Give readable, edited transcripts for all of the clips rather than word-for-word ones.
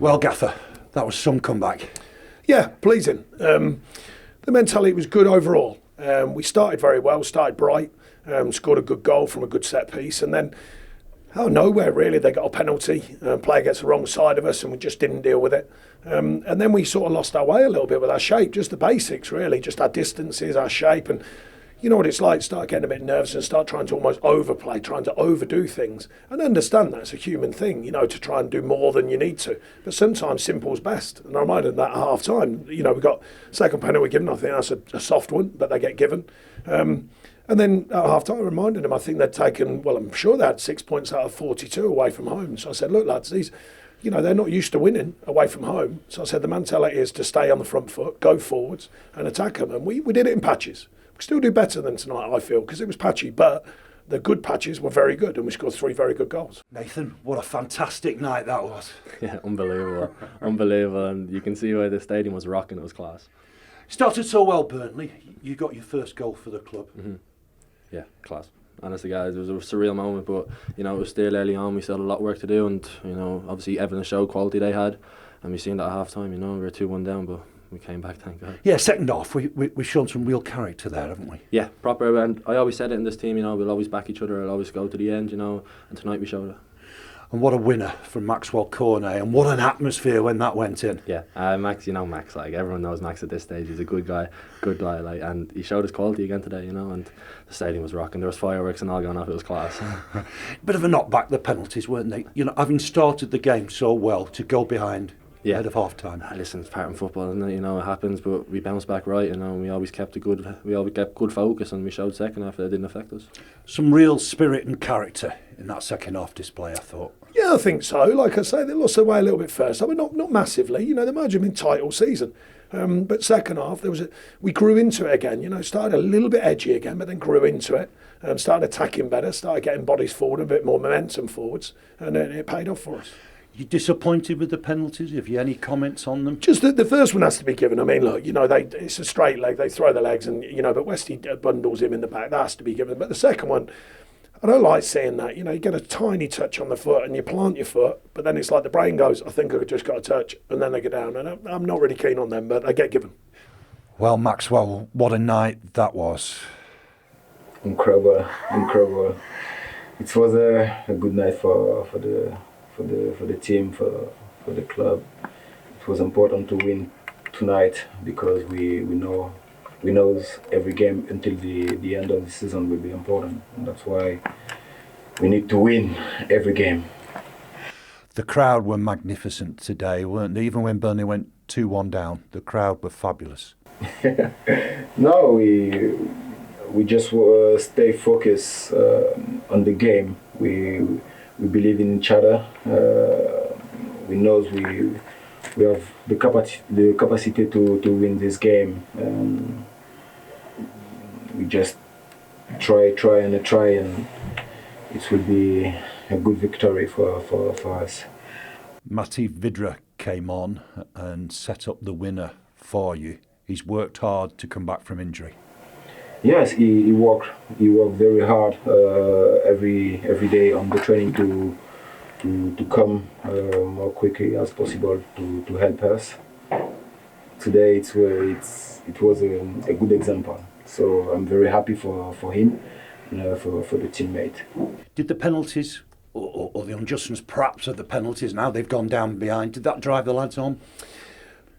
Well, Gaffer, that was some comeback. Yeah, pleasing. The mentality was good overall. We started very well, started bright, scored a good goal from a good set piece, and then out of nowhere, really, they got a penalty. Player gets the wrong side of us, and we just didn't deal with it. And then we sort of lost our way a little bit with our shape, just the basics, really, just our distances, our shape, and you know what it's like, start getting a bit nervous and start trying to almost overplay, trying to overdo things. And understand that's a human thing, you know, to try and do more than you need to. But sometimes simple's best. And I reminded that at half time, you know, we got second penalty given. I think that's a soft one, but they get given. And then at half time, I reminded them, I think they'd taken, well, I'm sure they had 6 points out of 42 away from home. So I said, look, lads, these, you know, they're not used to winning away from home. So I said, the mentality is to stay on the front foot, go forwards and attack them. And we did it in patches. We still do better than tonight, I feel, because it was patchy, but the good patches were very good and we scored 3 very good goals. Nathan, what a fantastic night that was. Yeah, unbelievable. Unbelievable. And you can see why the stadium was rocking. It was class. Started so well, Burnley. You got your first goal for the club. Mm-hmm. Yeah, class. Honestly, guys, it was a surreal moment, but, you know, it was still early on. We still had a lot of work to do, and, you know, obviously Everton showed quality they had, and we seen that at half-time, you know, we were 2-1 down, but we came back, thank God. Yeah, second half, we've shown some real character there, haven't we? Yeah, proper, and I always said it in this team, you know, we'll always back each other, we'll always go to the end, you know, and tonight we showed it. And what a winner from Maxwell Cornet, and what an atmosphere when that went in. Yeah, Max, you know Max, like everyone knows Max at this stage. He's a good guy, like, and he showed his quality again today, you know, and the stadium was rocking. There was fireworks and all going off. It was class. Bit of a knockback, the penalties, weren't they? You know, having started the game so well, to go behind ahead of half time. Listen, it's part of football, isn't it? You know, it happens, but we bounced back right, you know, and we always kept good focus, and we showed second half that it didn't affect us. Some real spirit and character in that second half display, I thought. Yeah, I think so. Like I say, they lost their way a little bit first. I mean, not massively. You know, they might have been title season. But second half, we grew into it again. You know, started a little bit edgy again, but then grew into it. Started attacking better, started getting bodies forward, a bit more momentum forwards, and it paid off for us. You disappointed with the penalties? Have you any comments on them? Just the first one has to be given. I mean, look, you know, it's a straight leg. They throw the legs, and you know, but Westy bundles him in the back. That has to be given. But the second one, I don't like seeing that. You know, you get a tiny touch on the foot and you plant your foot, but then it's like the brain goes, I think I just got a touch, and then they go down. And I'm not really keen on them, but they get given. Well, Maxwell, what a night that was. Incredible. It was a good night for the team, for the club. It was important to win tonight because we know every game until the end of the season will be important, and that's why we need to win every game. The crowd were magnificent today, weren't they? Even when Burnley went 2-1 down, the crowd were fabulous. No, we just stay focused on the game. We believe in each other. We know we have the capacity to win this game. We just try, and it will be a good victory for us. Matej Vidra came on and set up the winner for you. He's worked hard to come back from injury. Yes, he worked very hard every day on the training to come more quickly as possible to help us. Today it was a good example. So I'm very happy for him and for the teammate. Did the penalties or the unjustness perhaps of the penalties, now they've gone down behind, did that drive the lads on?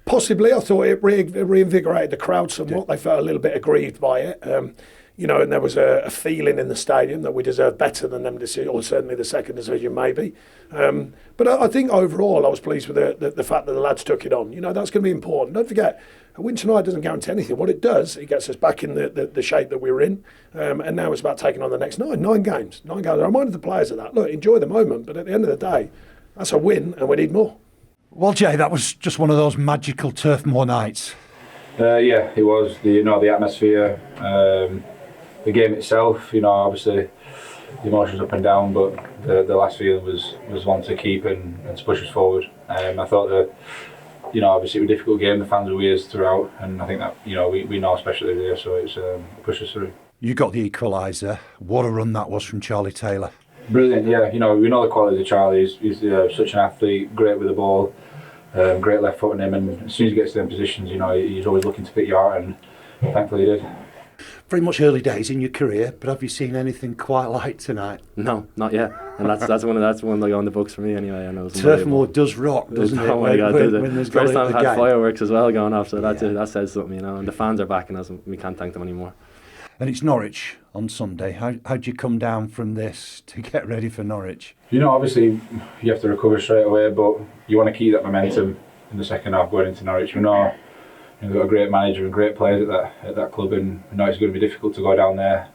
Possibly. I thought it reinvigorated the crowd somewhat. They felt a little bit aggrieved by it. You know, and there was a feeling in the stadium that we deserved better than them this year, or certainly the second division maybe. But I think overall I was pleased with the fact that the lads took it on. You know, that's going to be important. Don't forget, a win tonight doesn't guarantee anything. What it does, it gets us back in the shape that we were in. And now it's about taking on the next nine games. I reminded the players of that. Look, enjoy the moment, but at the end of the day, that's a win and we need more. Well, Jay, that was just one of those magical Turf Moor nights. Yeah, it was. The atmosphere, the game itself. You know, obviously the emotions up and down, but the last feeling was one to keep and to push us forward. I thought that, you know, obviously it was a difficult game. The fans were with us throughout, and I think that, you know, we know especially there, so it's pushed us through. You got the equaliser. What a run that was from Charlie Taylor. Brilliant, yeah. You know, we know the quality of Charlie. He's such an athlete, great with the ball. Great left foot in him, and as soon as he gets to them positions, you know, he's always looking to pick you out, and thankfully he did. Very much early days in your career, but have you seen anything quite like tonight? No, not yet. And that's one that go in the books for me anyway. I know Turf Moor does rock, doesn't it? Oh my God, does it? When there's First got time it I had again. fireworks as well going off, so that says something, you know. And the fans are backing us, and we can't thank them anymore. And it's Norwich on Sunday. How'd you come down from this to get ready for Norwich? You know, obviously you have to recover straight away, but you want to keep that momentum in the second half going into Norwich. We know, we've got a great manager and great players at that club, and we know it's going to be difficult to go down there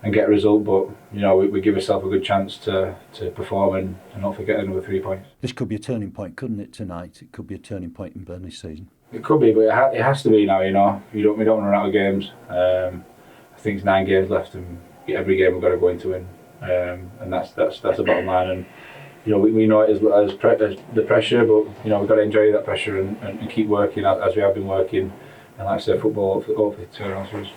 and get a result, but you know, we give ourselves a good chance to perform and not forget another 3 points. This could be a turning point, couldn't it, tonight? It could be a turning point in Burnley's season. It could be, but it has to be now. You know, we don't want to run out of games. I think it's 9 games left, and every game we've got to go into win, and that's the bottom line. And you know, we know it as the pressure, but you know, we've got to enjoy that pressure and keep working as we have been working. And like I say, football hopefully turn around for us.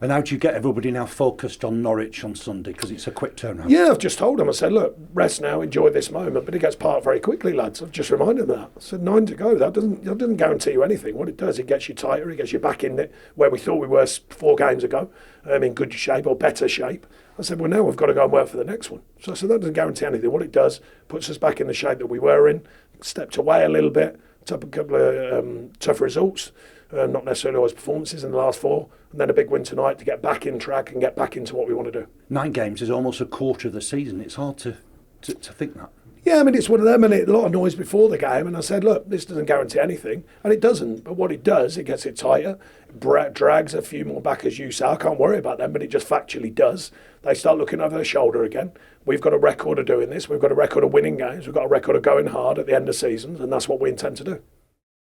And how do you get everybody now focused on Norwich on Sunday? Because it's a quick turnaround. Yeah, I've just told them. I said, look, rest now, enjoy this moment, but it gets part very quickly, lads. I've just reminded them that. I said 9 to go. That doesn't guarantee you anything. What it does, it gets you tighter. It gets you back in it where we thought we were 4 games ago, in good shape or better shape. I said, well, now we've got to go and work for the next one. So I said, that doesn't guarantee anything. What it does, puts us back in the shape that we were in, stepped away a little bit, took a couple of tough results. Not necessarily always performances in the last 4, and then a big win tonight to get back in track and get back into what we want to do. 9 games is almost a quarter of the season. It's hard to think that. Yeah, I mean, it's one of them, and a lot of noise before the game, and I said, look, this doesn't guarantee anything, and it doesn't, but what it does, it gets it tighter, drags a few more back, as you say. I can't worry about them, but it just factually does. They start looking over their shoulder again. We've got a record of doing this. We've got a record of winning games. We've got a record of going hard at the end of seasons, and that's what we intend to do.